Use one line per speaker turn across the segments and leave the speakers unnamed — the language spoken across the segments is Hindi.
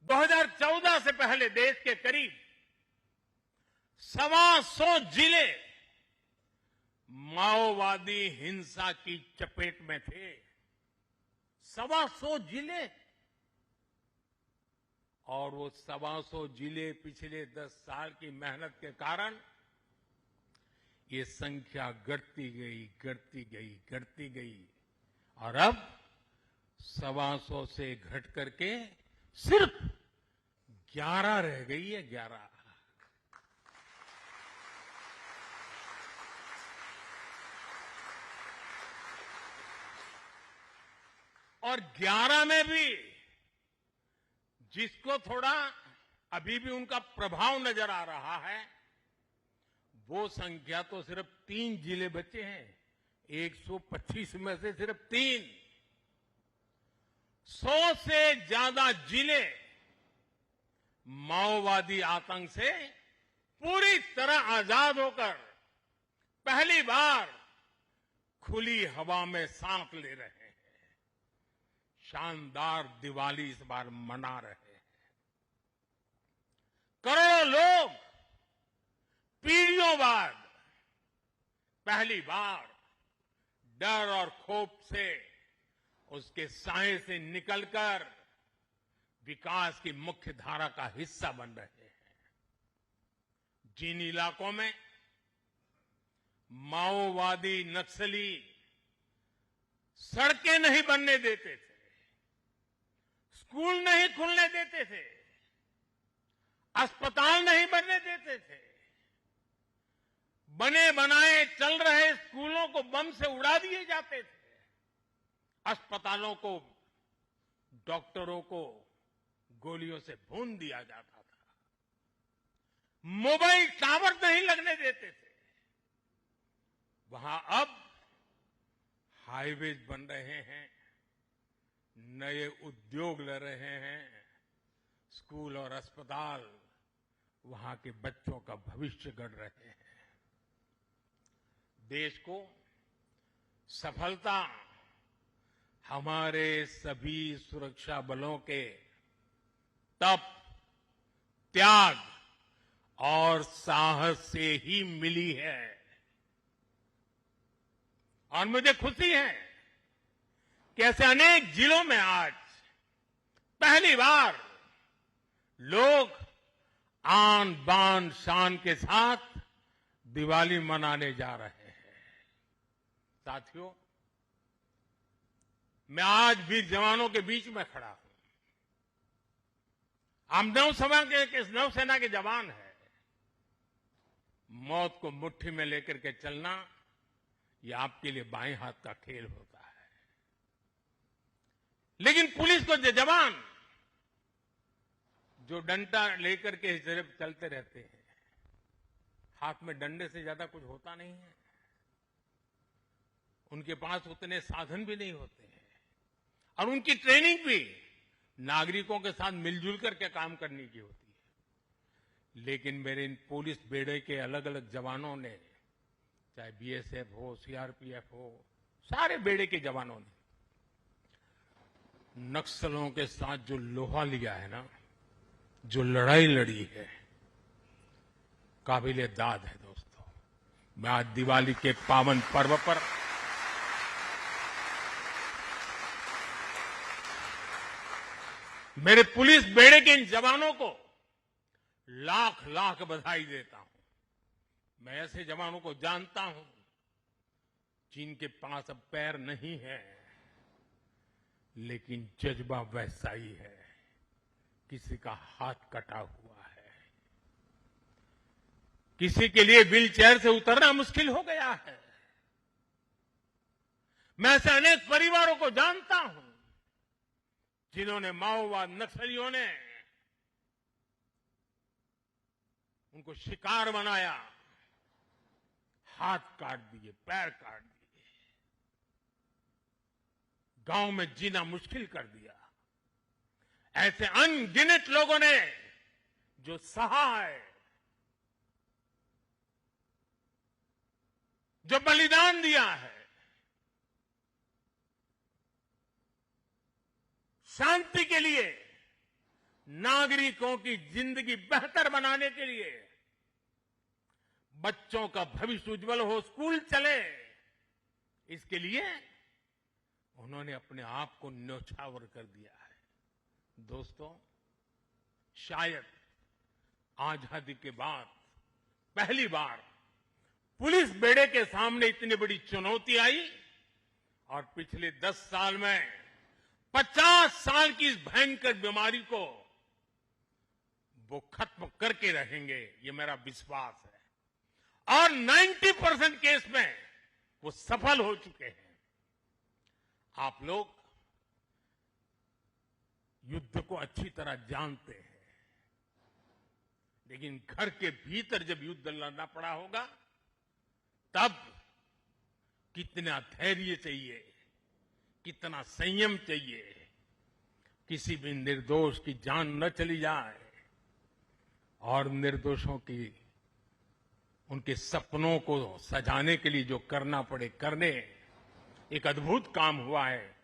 2014 से पहले देश के करीब 125 जिले माओवादी हिंसा की चपेट में थे। 125 जिले, और वो 125 जिले पिछले 10 साल की मेहनत के कारण ये संख्या घटती गई और अब 125 से घट करके सिर्फ 11 रह गई है। 11। और 11 में भी जिसको थोड़ा अभी भी उनका प्रभाव नजर आ रहा है, वो संख्या तो सिर्फ 3 जिले बचे हैं। 125 में से सिर्फ 3। 100 से ज्यादा जिले माओवादी आतंक से पूरी तरह आजाद होकर पहली बार खुली हवा में सांस ले रहे हैं। शानदार दिवाली इस बार मना रहे हैं। करोड़ों लोग पीढ़ियों बाद पहली बार डर और खौफ से उसके साए से निकलकर विकास की मुख्य धारा का हिस्सा बन रहे हैं। जिन इलाकों में माओवादी नक्सली सड़कें नहीं बनने देते थे, स्कूल नहीं खुलने देते थे, अस्पताल नहीं बनने देते थे, बने बनाए चल रहे स्कूलों को बम से उड़ा दिए जाते थे, अस्पतालों को, डॉक्टरों को गोलियों से भून दिया जाता था, मोबाइल टावर नहीं लगने देते थे, वहां अब हाईवेज बन रहे हैं, नए उद्योग ले रहे हैं, स्कूल और अस्पताल वहां के बच्चों का भविष्य गढ़ रहे हैं। देश को सफलता हमारे सभी सुरक्षा बलों के तप, त्याग और साहस से ही मिली है। और मुझे खुशी है कि ऐसे अनेक जिलों में आज पहली बार लोग आन बान शान के साथ दिवाली मनाने जा रहे हैं। साथियों, मैं आज भी जवानों के बीच में खड़ा हूं। हम नौसेना के जवान हैं। मौत को मुट्ठी में लेकर के चलना, यह आपके लिए बाएं हाथ का खेल होता है। लेकिन पुलिस को जवान जो डंडा लेकर के सिर्फ चलते रहते हैं, हाथ में डंडे से ज्यादा कुछ होता नहीं है, उनके पास उतने साधन भी नहीं होते हैं, और उनकी ट्रेनिंग भी नागरिकों के साथ मिलजुल करके काम करने की होती है। लेकिन मेरे इन पुलिस बेड़े के अलग अलग जवानों ने, चाहे बीएसएफ हो, सीआरपीएफ हो, सारे बेड़े के जवानों ने नक्सलों के साथ जो लोहा लिया है ना, जो लड़ाई लड़ी है, काबिले दाद है। दोस्तों, मैं आज दिवाली के पावन पर्व पर मेरे पुलिस बेड़े के इन जवानों को लाख लाख बधाई देता हूं। मैं ऐसे जवानों को जानता हूं जिनके पास अब पैर नहीं है, लेकिन जज्बा वैसा ही है। किसी का हाथ कटा हुआ है, किसी के लिए व्हील चेयर से उतरना मुश्किल हो गया है। मैं ऐसे अनेक परिवारों को जानता हूं जिन्होंने माओवाद नक्सलियों ने उनको शिकार बनाया, हाथ काट दिए, पैर काट दिए, गांव में जीना मुश्किल कर दिया। ऐसे अनगिनत लोगों ने जो सहा है, जो बलिदान दिया है, शांति के लिए, नागरिकों की जिंदगी बेहतर बनाने के लिए, बच्चों का भविष्य उज्जवल हो, स्कूल चले, इसके लिए उन्होंने अपने आप को न्यौछावर कर दिया है। दोस्तों, शायद आजादी के बाद पहली बार पुलिस बेड़े के सामने इतनी बड़ी चुनौती आई और पिछले 10 साल में 50 साल की इस भयंकर बीमारी को वो खत्म करके रहेंगे, ये मेरा विश्वास है। और 90% केस में वो सफल हो चुके हैं। आप लोग युद्ध को अच्छी तरह जानते हैं, लेकिन घर के भीतर जब युद्ध लड़ना पड़ा होगा, तब कितना धैर्य चाहिए, कितना संयम चाहिए, किसी भी निर्दोष की जान न चली जाए और निर्दोषों की उनके सपनों को सजाने के लिए जो करना पड़े करने। एक अद्भुत काम हुआ है।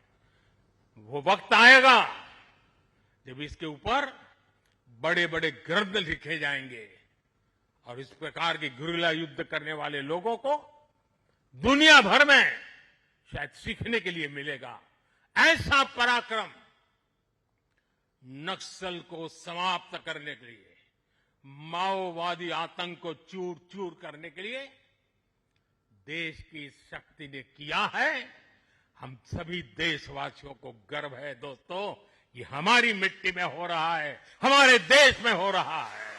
वो वक्त आएगा जब इसके ऊपर बड़े बड़े ग्रंथ लिखे जाएंगे और इस प्रकार के गुरिल्ला युद्ध करने वाले लोगों को दुनिया भर में शायद सीखने के लिए मिलेगा। ऐसा पराक्रम नक्सल को समाप्त करने के लिए, माओवादी आतंक को चूर चूर करने के लिए देश की शक्ति ने किया है। हम सभी देशवासियों को गर्व है दोस्तों, ये हमारी मिट्टी में हो रहा है, हमारे देश में हो रहा है।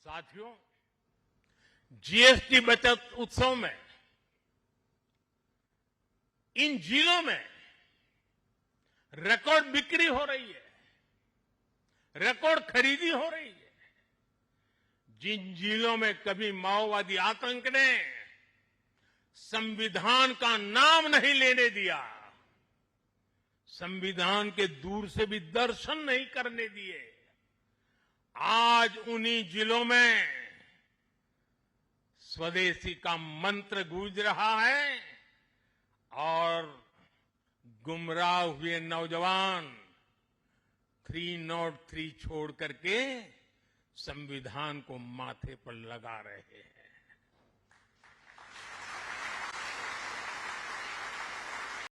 साथियों, जीएसटी बचत उत्सव में इन जिलों में रिकॉर्ड बिक्री हो रही है, रिकॉर्ड खरीदी हो रही है। जिन जिलों में कभी माओवादी आतंक ने संविधान का नाम नहीं लेने दिया, संविधान के दूर से भी दर्शन नहीं करने दिए, आज उन्हीं जिलों में स्वदेशी का मंत्र गूंज रहा है और गुमराह हुए नौजवान 303 छोड़ करके संविधान को माथे पर लगा रहे हैं।